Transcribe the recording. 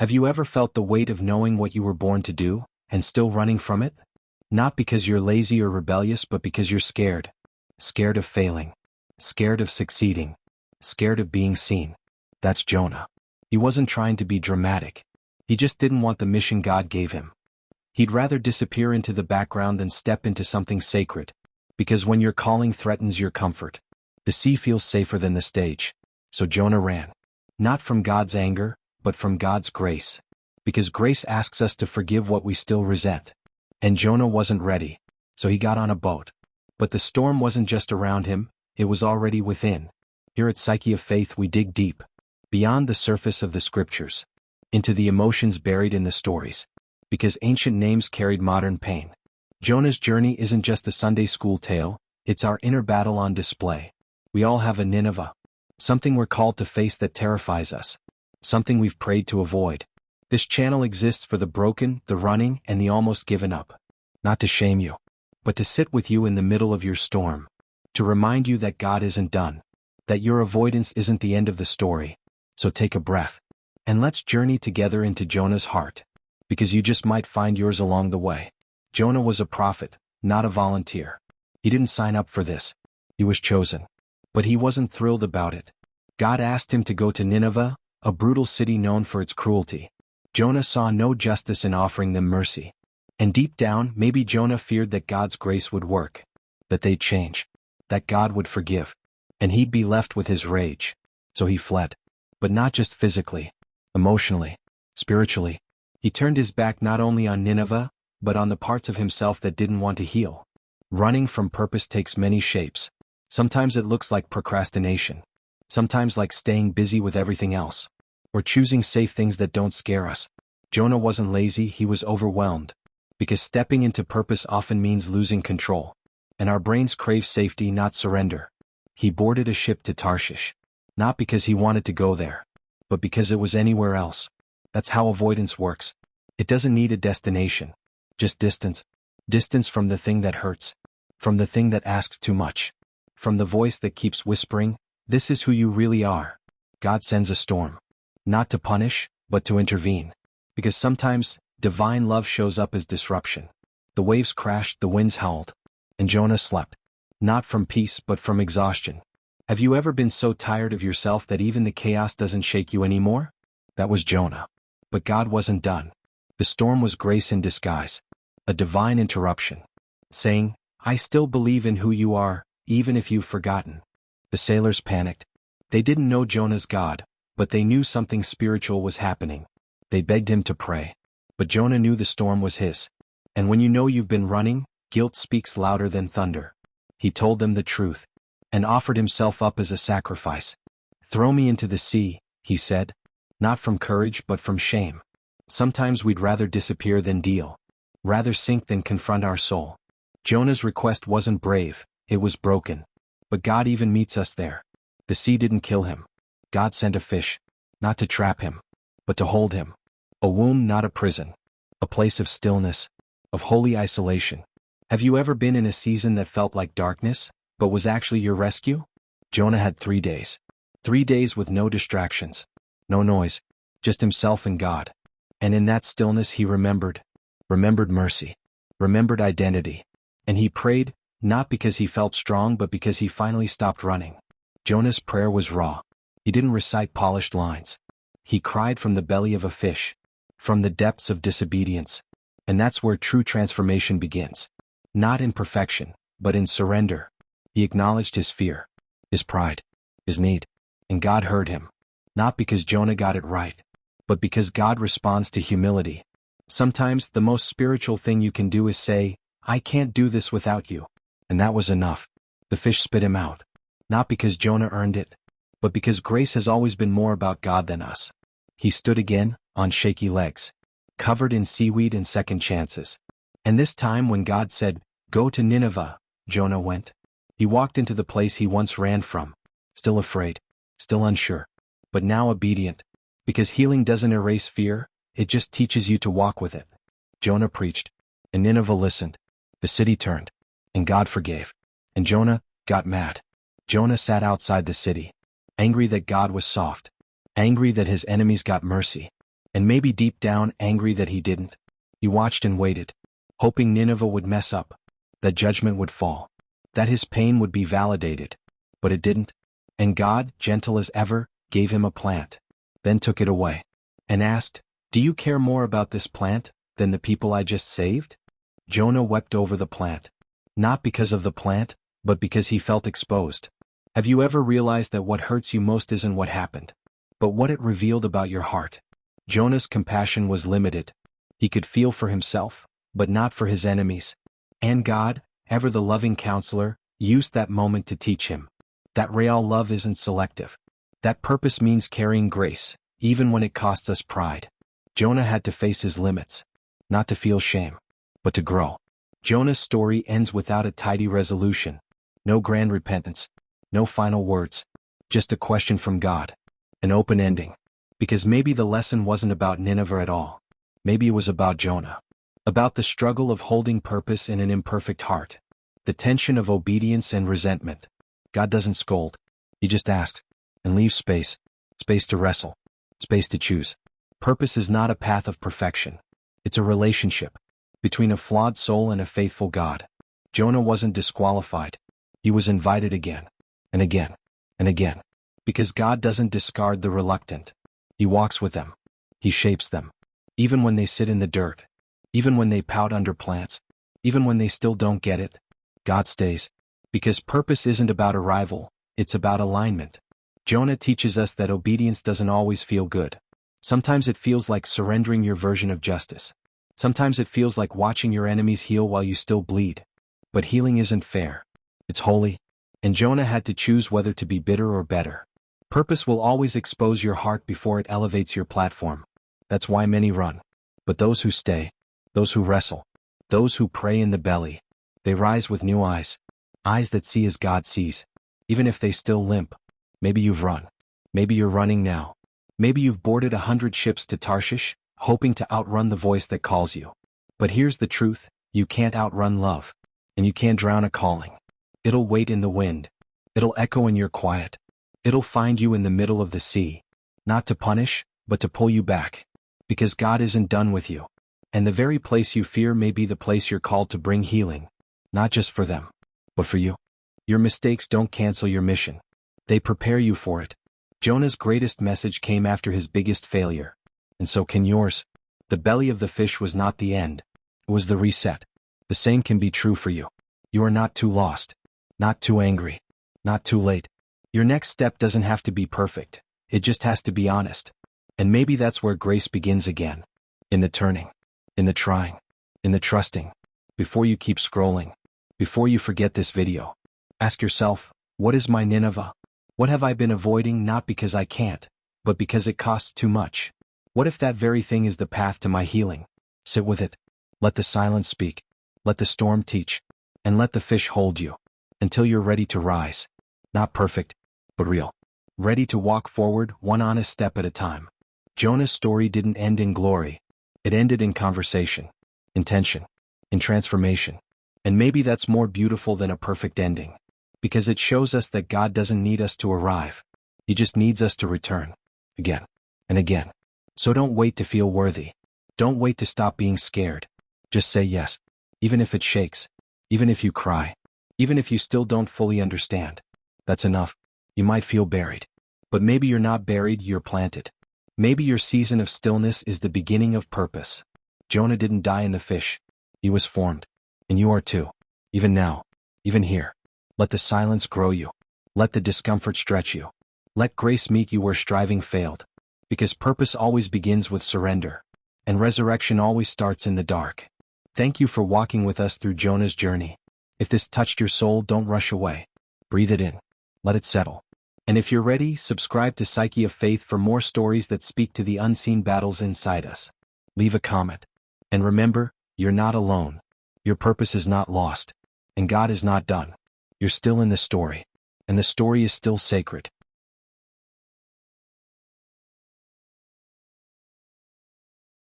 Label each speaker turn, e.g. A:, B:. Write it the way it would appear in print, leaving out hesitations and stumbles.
A: Have you ever felt the weight of knowing what you were born to do, and still running from it? Not because you're lazy or rebellious, but because you're scared. Scared of failing. Scared of succeeding. Scared of being seen. That's Jonah. He wasn't trying to be dramatic. He just didn't want the mission God gave him. He'd rather disappear into the background than step into something sacred. Because when your calling threatens your comfort, the sea feels safer than the stage. So Jonah ran. Not from God's anger, but from God's grace. Because grace asks us to forgive what we still resent. And Jonah wasn't ready, so he got on a boat. But the storm wasn't just around him, it was already within. Here at Psyche of Faith we dig deep, beyond the surface of the scriptures, into the emotions buried in the stories. Because ancient names carried modern pain. Jonah's journey isn't just a Sunday school tale, it's our inner battle on display. We all have a Nineveh. Something we're called to face that terrifies us. Something we've prayed to avoid. This channel exists for the broken, the running, and the almost given up. Not to shame you, but to sit with you in the middle of your storm. To remind you that God isn't done. That your avoidance isn't the end of the story. So take a breath. And let's journey together into Jonah's heart. Because you just might find yours along the way. Jonah was a prophet, not a volunteer. He didn't sign up for this. He was chosen. But he wasn't thrilled about it. God asked him to go to Nineveh, a brutal city known for its cruelty. Jonah saw no justice in offering them mercy. And deep down, maybe Jonah feared that God's grace would work. That they'd change. That God would forgive. And he'd be left with his rage. So he fled. But not just physically. Emotionally. Spiritually. He turned his back not only on Nineveh, but on the parts of himself that didn't want to heal. Running from purpose takes many shapes. Sometimes it looks like procrastination. Sometimes like staying busy with everything else. Or choosing safe things that don't scare us. Jonah wasn't lazy, he was overwhelmed. Because stepping into purpose often means losing control. And our brains crave safety, not surrender. He boarded a ship to Tarshish. Not because he wanted to go there, but because it was anywhere else. That's how avoidance works. It doesn't need a destination. Just distance. Distance from the thing that hurts. From the thing that asks too much. From the voice that keeps whispering, "This is who you really are." God sends a storm. Not to punish, but to intervene. Because sometimes, divine love shows up as disruption. The waves crashed, the winds howled. And Jonah slept. Not from peace, but from exhaustion. Have you ever been so tired of yourself that even the chaos doesn't shake you anymore? That was Jonah. But God wasn't done. The storm was grace in disguise. A divine interruption. Saying, "I still believe in who you are, even if you've forgotten." The sailors panicked. They didn't know Jonah's God, but they knew something spiritual was happening. They begged him to pray. But Jonah knew the storm was his. And when you know you've been running, guilt speaks louder than thunder. He told them the truth. And offered himself up as a sacrifice. "Throw me into the sea," he said. Not from courage, but from shame. Sometimes we'd rather disappear than deal. Rather sink than confront our soul. Jonah's request wasn't brave, it was broken. But God even meets us there. The sea didn't kill him. God sent a fish. Not to trap him, but to hold him. A womb, not a prison. A place of stillness. Of holy isolation. Have you ever been in a season that felt like darkness, but was actually your rescue? Jonah had 3 days. 3 days with no distractions. No noise. Just himself and God. And in that stillness he remembered. Remembered mercy. Remembered identity. And he prayed, not because he felt strong but because he finally stopped running. Jonah's prayer was raw. He didn't recite polished lines. He cried from the belly of a fish. From the depths of disobedience. And that's where true transformation begins. Not in perfection, but in surrender. He acknowledged his fear, his pride, his need. And God heard him. Not because Jonah got it right, but because God responds to humility. Sometimes the most spiritual thing you can do is say, "I can't do this without you." And that was enough. The fish spit him out. Not because Jonah earned it, but because grace has always been more about God than us. He stood again, on shaky legs. Covered in seaweed and second chances. And this time when God said, "Go to Nineveh," Jonah went. He walked into the place he once ran from. Still afraid. Still unsure. But now obedient. Because healing doesn't erase fear, it just teaches you to walk with it. Jonah preached. And Nineveh listened. The city turned. And God forgave. And Jonah got mad. Jonah sat outside the city. Angry that God was soft. Angry that his enemies got mercy. And maybe deep down angry that he didn't. He watched and waited, hoping Nineveh would mess up, that judgment would fall, that his pain would be validated. But it didn't. And God, gentle as ever, gave him a plant, then took it away, and asked, "Do you care more about this plant than the people I just saved?" Jonah wept over the plant, not because of the plant, but because he felt exposed. Have you ever realized that what hurts you most isn't what happened, but what it revealed about your heart? Jonah's compassion was limited. He could feel for himself, but not for his enemies. And God, ever the loving counselor, used that moment to teach him that real love isn't selective. That purpose means carrying grace, even when it costs us pride. Jonah had to face his limits, not to feel shame, but to grow. Jonah's story ends without a tidy resolution. No grand repentance, no final words, just a question from God. An open ending. Because maybe the lesson wasn't about Nineveh at all. Maybe it was about Jonah. About the struggle of holding purpose in an imperfect heart. The tension of obedience and resentment. God doesn't scold. He just asks, and leaves space. Space to wrestle. Space to choose. Purpose is not a path of perfection. It's a relationship between a flawed soul and a faithful God. Jonah wasn't disqualified. He was invited again, and again, and again. Because God doesn't discard the reluctant. He walks with them. He shapes them. Even when they sit in the dirt. Even when they pout under plants. Even when they still don't get it. God stays. Because purpose isn't about arrival, it's about alignment. Jonah teaches us that obedience doesn't always feel good. Sometimes it feels like surrendering your version of justice. Sometimes it feels like watching your enemies heal while you still bleed. But healing isn't fair. It's holy. And Jonah had to choose whether to be bitter or better. Purpose will always expose your heart before it elevates your platform. That's why many run. But those who stay, those who wrestle, those who pray in the belly, they rise with new eyes. Eyes that see as God sees. Even if they still limp. Maybe you've run. Maybe you're running now. Maybe you've boarded 100 ships to Tarshish, hoping to outrun the voice that calls you. But here's the truth, you can't outrun love. And you can't drown a calling. It'll wait in the wind. It'll echo in your quiet. It'll find you in the middle of the sea. Not to punish, but to pull you back. Because God isn't done with you. And the very place you fear may be the place you're called to bring healing. Not just for them, but for you. Your mistakes don't cancel your mission. They prepare you for it. Jonah's greatest message came after his biggest failure. And so can yours. The belly of the fish was not the end. It was the reset. The same can be true for you. You are not too lost. Not too angry. Not too late. Your next step doesn't have to be perfect. It just has to be honest. And maybe that's where grace begins again. In the turning. In the trying. In the trusting. Before you keep scrolling. Before you forget this video. Ask yourself, what is my Nineveh? What have I been avoiding not because I can't, but because it costs too much? What if that very thing is the path to my healing? Sit with it. Let the silence speak. Let the storm teach. And let the fish hold you. Until you're ready to rise. Not perfect, but real. Ready to walk forward one honest step at a time. Jonah's story didn't end in glory. It ended in conversation. In tension. In transformation. And maybe that's more beautiful than a perfect ending. Because it shows us that God doesn't need us to arrive. He just needs us to return. Again. And again. So don't wait to feel worthy. Don't wait to stop being scared. Just say yes. Even if it shakes. Even if you cry. Even if you still don't fully understand. That's enough. You might feel buried. But maybe you're not buried, you're planted. Maybe your season of stillness is the beginning of purpose. Jonah didn't die in the fish. He was formed. And you are too. Even now. Even here. Let the silence grow you. Let the discomfort stretch you. Let grace meet you where striving failed. Because purpose always begins with surrender. And resurrection always starts in the dark. Thank you for walking with us through Jonah's journey. If this touched your soul, don't rush away. Breathe it in. Let it settle. And if you're ready, subscribe to Psyche of Faith for more stories that speak to the unseen battles inside us. Leave a comment. And remember, you're not alone. Your purpose is not lost. And God is not done. You're still in the story. And the story is still sacred.